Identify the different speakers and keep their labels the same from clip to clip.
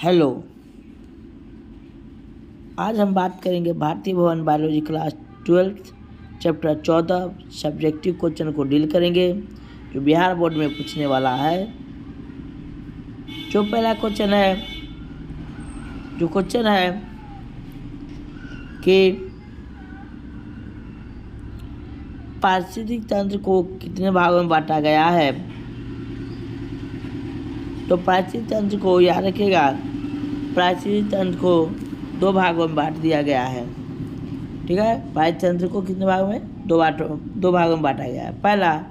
Speaker 1: Hello. आज हम बात करेंगे भारतीय भवन biology class 12 chapter 14 subjective question को डील करेंगे जो बिहार बोर्ड में पूछने वाला है। जो पहला क्वेश्चन है कि पारिस्थितिक तंत्र को कितने भागों में बांटा गया है। तो पारिस्थितिक तंत्र को याद रखिएगा, पारिस्थितिक तंत्र को 2 भागों में बांट दिया गया है। ठीक है, पारिस्थितिक तंत्र को कितने भागों में? 2 भागों में बांटा गया है। पहला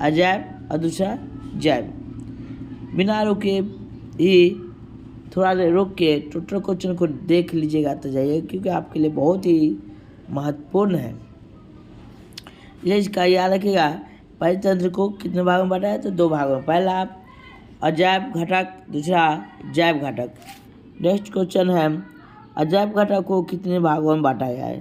Speaker 1: अजैव और दूसरा जैव। बिना रुके ही थोड़ा देर रुक के टोटल क्वेश्चन को देख लीजिएगा तो जाइए, क्योंकि आपके लिए बहुत ही महत्वपूर्ण है। इसका याद रखिएगा, पारिस्थितिक तंत्र को कितने भागों में बांटा है? तो 2 भागों में। पहला अजैव घटक, दूसरा जैव घटक। नेक्स्ट क्वेश्चन है, अजैव घटक को कितने भागों में बांटा गया है?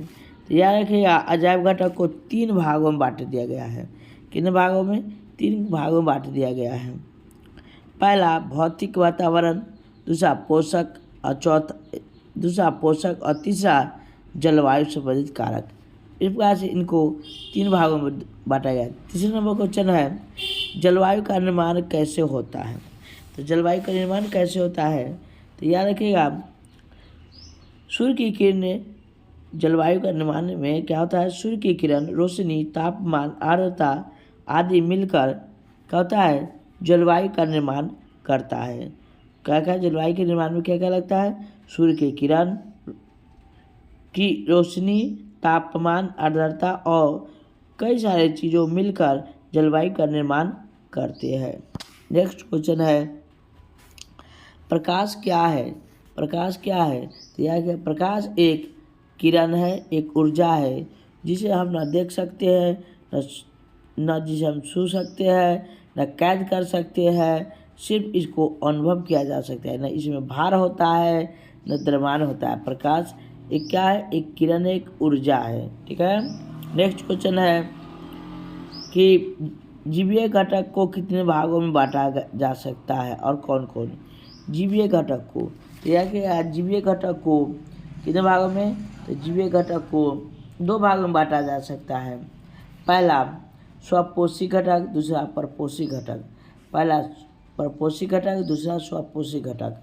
Speaker 1: तो याद रखिएगा, अजैव घटक को 3 भागों में बांट दिया गया है। कितने भागों में? 3 भागों में बांट दिया गया है। पहला भौतिक वातावरण, दूसरा पोषक और तीसरा जलवायु संबंधित कारक। इस प्रकार से इनको 3 भागों में बांटा गया है। तीसरे नंबर क्वेश्चन है, जलवायु का निर्माण कैसे होता है? तो जलवायु का निर्माण कैसे होता है? तो याद रखिएगा, सूर्य की किरणें जलवायु का निर्माण में क्या होता है? सूर्य की किरण, रोशनी, तापमान, आर्द्रता आदि मिलकर क्या होता है? जलवायु का निर्माण करता है। क्या क्या जलवायु के निर्माण में क्या क्या लगता है? सूर्य की किरण की रोशनी, तापमान, आर्द्रता और कई सारे चीज़ों मिलकर जलवायु का निर्माण करते हैं। नेक्स्ट क्वेश्चन है, प्रकाश क्या है? प्रकाश क्या है? तो यह क्या? प्रकाश एक किरण है, एक ऊर्जा है जिसे हम न देख सकते हैं, न जिसे हम छू सकते हैं, न कैद कर सकते हैं। सिर्फ इसको अनुभव किया जा सकता है। न इसमें भार होता है, न द्रव्यमान होता है। प्रकाश एक क्या है? एक किरण है, एक ऊर्जा है। ठीक है। नेक्स्ट क्वेश्चन है कि जीवीय घटक को कितने भागों में बांटा जा सकता है और कौन कौन? जीवीय घटक को, तो यह कि जीवीय घटक को कितने भागों में? तो जीवीय घटक को 2 भागों में बांटा जा सकता है। पहला स्वपोषी घटक, दूसरा परपोषी घटक। पहला परपोषी घटक, दूसरा स्वपोषी घटक।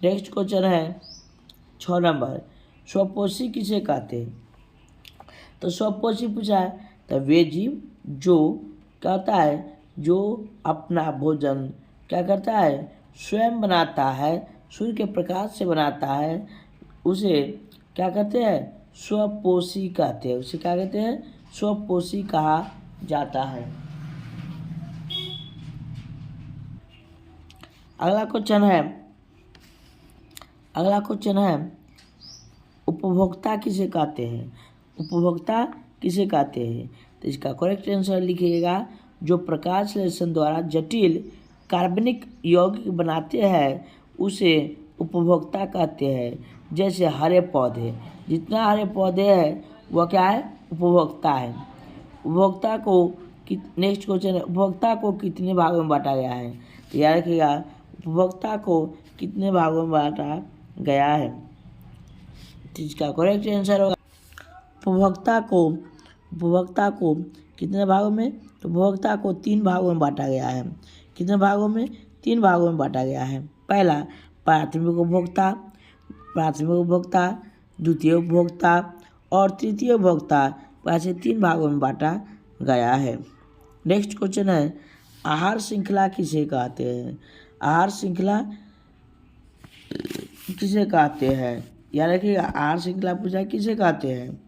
Speaker 1: नेक्स्ट क्वेश्चन है 6 नंबर, स्वपोषी किसे कहते हैं? तो स्वपोषी पूछा है तो वे जीव जो क्या होता है? जो अपना भोजन क्या करता है? स्वयं बनाता है, सूर्य के प्रकाश से बनाता है, उसे क्या कहते हैं? स्वपोषी कहते हैं। उसे क्या कहते हैं? स्वपोषी कहा जाता है। अगला क्वेश्चन है उपभोक्ता किसे कहते हैं? उपभोक्ता किसे कहते हैं? तो इसका करेक्ट आंसर लिखिएगा, जो प्रकाश संश्लेषण द्वारा जटिल कार्बनिक यौगिक बनाते हैं उसे उपभोक्ता कहते हैं। जैसे हरे पौधे, जितना हरे पौधे हैं वह क्या है? उपभोक्ता है। उपभोक्ता को नेक्स्ट क्वेश्चन है, उपभोक्ता को कितने भागों में बांटा गया है? तो याद रखिएगा, उपभोक्ता को कितने भागों में बांटा गया है? तो इसका करेक्ट आंसर होगा उपभोक्ता को कितने भागों में? तो उपभोक्ता को 3 भागों में बांटा गया है। कितने भागों में? 3 भागों में बांटा गया है। पहला प्राथमिक उपभोक्ता, द्वितीय उपभोक्ता और तृतीय उपभोक्ता। ऐसे 3 भागों में बांटा गया है। नेक्स्ट क्वेश्चन है, आहार श्रृंखला किसे कहते हैं? आहार श्रृंखला किसे कहते हैं? याद रखिएगा, आहार श्रृंखला पूछा किसे कहते हैं?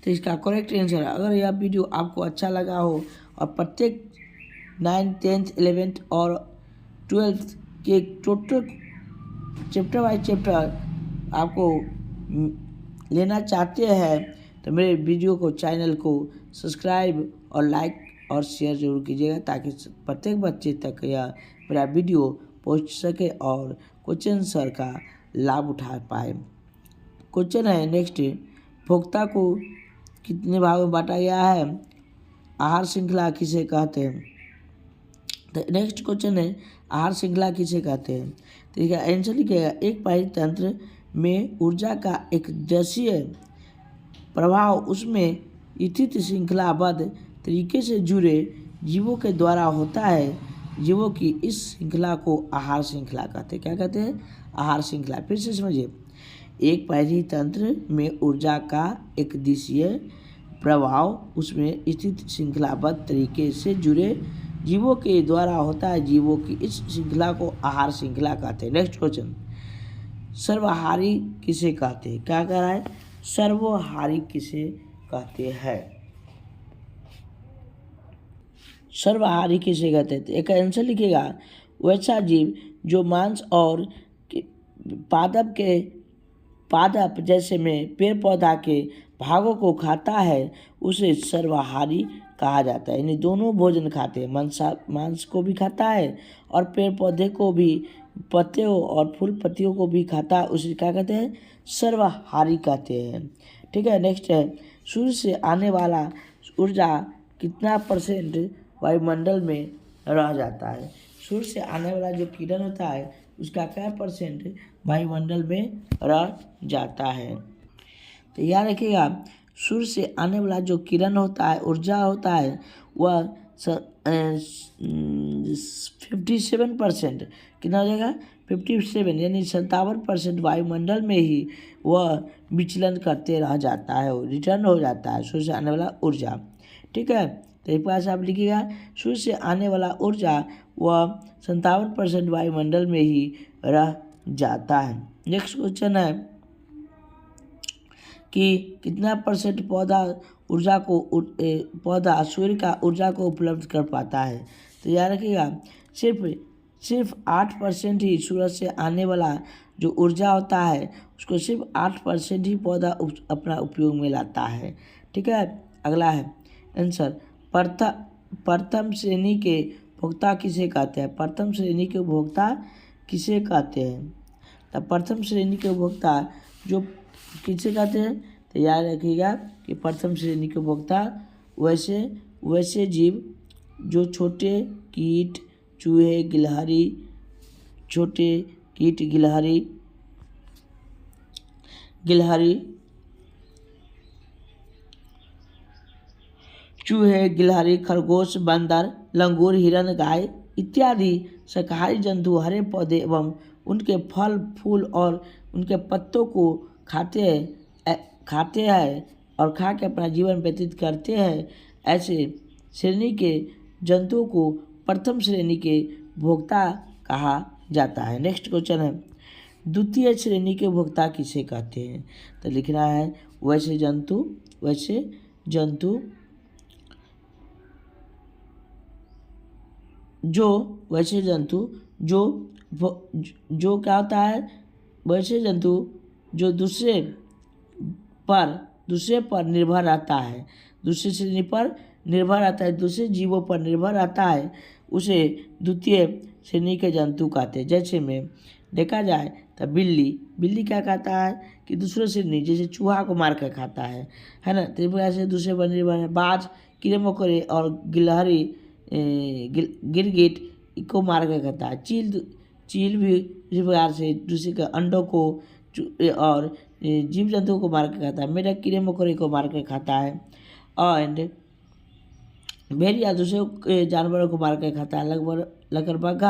Speaker 1: तो इसका करेक्ट आंसर है, अगर यह वीडियो आपको अच्छा लगा हो और प्रत्येक 9th 10th 11th और 12th के टोटल चैप्टर बाय चैप्टर आपको लेना चाहते हैं तो मेरे वीडियो को, चैनल को सब्सक्राइब और लाइक और शेयर जरूर कीजिएगा, ताकि प्रत्येक बच्चे तक यह मेरा वीडियो पहुंच सके और क्वेश्चन सर का लाभ उठा पाए। क्वेश्चन है नेक्स्ट, भोक्ता को कितने भागों में बांटा गया है? आहार श्रृंखला किसे कहते हैं? तो नेक्स्ट क्वेश्चन है, आहार श्रृंखला किसे कहते हैं? तो इसका आंसर लिखिएगा, एक पारित तंत्र में ऊर्जा का एक जैसीय प्रभाव उसमें स्थित श्रृंखलाबद्ध तरीके से जुड़े जीवों के द्वारा होता है। जीवों की इस श्रृंखला को आहार श्रृंखला कहते हैं। क्या कहते हैं? आहार श्रृंखला। फिर से समझिए, एक पारित तंत्र में ऊर्जा का एक दिशीय प्रभाव उसमें स्थित श्रृंखलाबद्ध तरीके से जुड़े जीवों के द्वारा होता है। जीवों की इस श्रृंखला को आहार श्रृंखला कहते हैं। नेक्स्ट क्वेश्चन, सर्वहारी किसे कहते हैं? क्या कह रहा है? सर्वहारी किसे कहते हैं? सर्वहारी किसे कहते हैं? तो एक आंसर लिखिएगा, वैसा जीव जो मांस और पादप जैसे में पेड़ पौधा के भागों को खाता है उसे सर्वहारी कहा जाता है। यानी दोनों भोजन खाते हैं, मांस को भी खाता है और पेड़ पौधे को भी, पत्तियों और फूल पत्तियों को भी खाता है, उसे क्या कहते हैं? सर्वहारी कहते हैं। ठीक है। नेक्स्ट है, सूर्य से आने वाला ऊर्जा कितना % वायुमंडल में रह जाता है? सूर्य से आने वाला जो किरण होता है उसका क्या % वायुमंडल में रह जाता है? तो याद रखिएगा, सूर्य से आने वाला जो किरण होता है, ऊर्जा होता है, वह 57%, कितना हो जाएगा? 57, यानी 57% वायुमंडल में ही वह विचलन करते रह जाता है, रिटर्न हो जाता है सूर्य से आने वाला ऊर्जा। ठीक है। तो एक पास आप लिखिएगा, सूर्य से आने वाला ऊर्जा वह 57% वायुमंडल में ही रह जाता है। नेक्स्ट क्वेश्चन है कि कितना % पौधा सूर्य का ऊर्जा को उपलब्ध कर पाता है? तो याद रखिएगा, सिर्फ 8% ही सूरज से आने वाला जो ऊर्जा होता है उसको सिर्फ 8% ही पौधा अपना उपयोग में लाता है। ठीक है। अगला है आंसर, प्रथम श्रेणी के उपभोक्ता किसे कहते हैं? प्रथम श्रेणी के उपभोक्ता किसे कहते हैं? तो प्रथम श्रेणी के उपभोक्ता जो किसे कहते हैं? तो याद रखिएगा कि प्रथम श्रेणी के उपभोक्ता वैसे जीव जो छोटे कीट, चूहे, गिलहरी, खरगोश, बंदर, लंगूर, हिरण, गाय इत्यादि शाकाहारी जंतु हरे पौधे एवं उनके फल फूल और उनके पत्तों को खाते हैं और खा के अपना जीवन व्यतीत करते हैं। ऐसे श्रेणी के जंतुओं को प्रथम श्रेणी के उपभोक्ता कहा जाता है। नेक्स्ट क्वेश्चन है, द्वितीय श्रेणी के उपभोक्ता किसे कहते हैं? तो लिखना है, वैसे जंतु जो क्या होता है? वैसे जंतु जो दूसरे पर निर्भर रहता है, दूसरी श्रेणी पर निर्भर रहता है, दूसरे जीवों पर निर्भर रहता है, उसे द्वितीय श्रेणी के जंतु कहते हैं। जैसे में देखा जाए तो बिल्ली क्या खाता है कि दूसरे श्रेणी, जैसे चूहा को मार कर खाता है ना, तो इस प्रकार से दूसरे पर निर्भर है। बाज कीड़े मकोड़े और गिलहरी गिरगिट को मार कर खाता है। चील भी इसी प्रकार से दूसरे के अंडों को और जीव जंतुओं को मार कर खाता है। मेढक कीड़े मकोड़े को मार कर खाता है एंड भेड़िया दूसरे जानवरों को मार कर खाता है। लगभग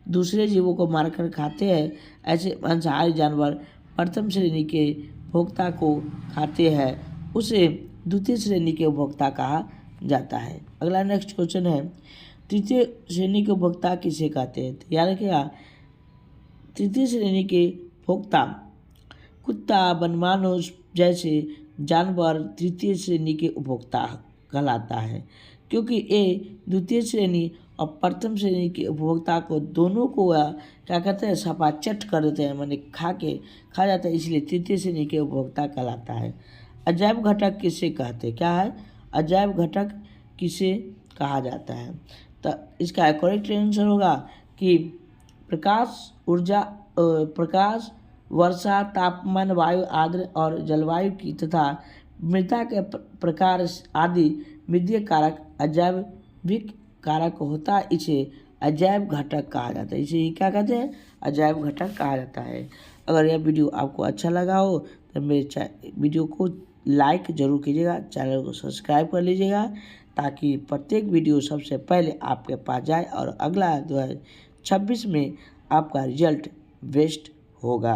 Speaker 1: दूसरे जीवों को मारकर खाते हैं। ऐसे मांसाहारी जानवर प्रथम श्रेणी के उपभोक्ता को खाते हैं, उसे द्वितीय श्रेणी के उपभोक्ता कहा जाता है। अगला नेक्स्ट क्वेश्चन है, तृतीय श्रेणी के उपभोक्ता किसे कहते हैं? तो याद रखिएगा, तृतीय श्रेणी के उपभोक्ता कुत्ता, बनमानुष जैसे जानवर तृतीय श्रेणी के उपभोक्ता कहलाता है, क्योंकि ये द्वितीय श्रेणी और प्रथम श्रेणी के उपभोक्ता को दोनों को क्या कहते हैं? सपाचट कर देते हैं, माने खा जाता है, इसलिए तृतीय श्रेणी के उपभोक्ता कहलाता है। अजैव घटक किसे कहते हैं? क्या है? अजैव घटक किसे कहा जाता है? तो इसका करेक्ट आंसर होगा कि प्रकाश, वर्षा, तापमान, वायु, आर्द्र और जलवायु की तथा मृदा के प्रकार आदि मृदीय कारक अजैविक कारक होता है, इसे अजैव घटक कहा जाता है। इसे क्या कहते हैं? अजैव घटक कहा जाता है। अगर यह वीडियो आपको अच्छा लगा हो तो मेरे वीडियो को लाइक ज़रूर कीजिएगा, चैनल को सब्सक्राइब कर लीजिएगा, ताकि प्रत्येक वीडियो सबसे पहले आपके पास जाए और अगला 2026 में आपका रिजल्ट बेस्ट होगा।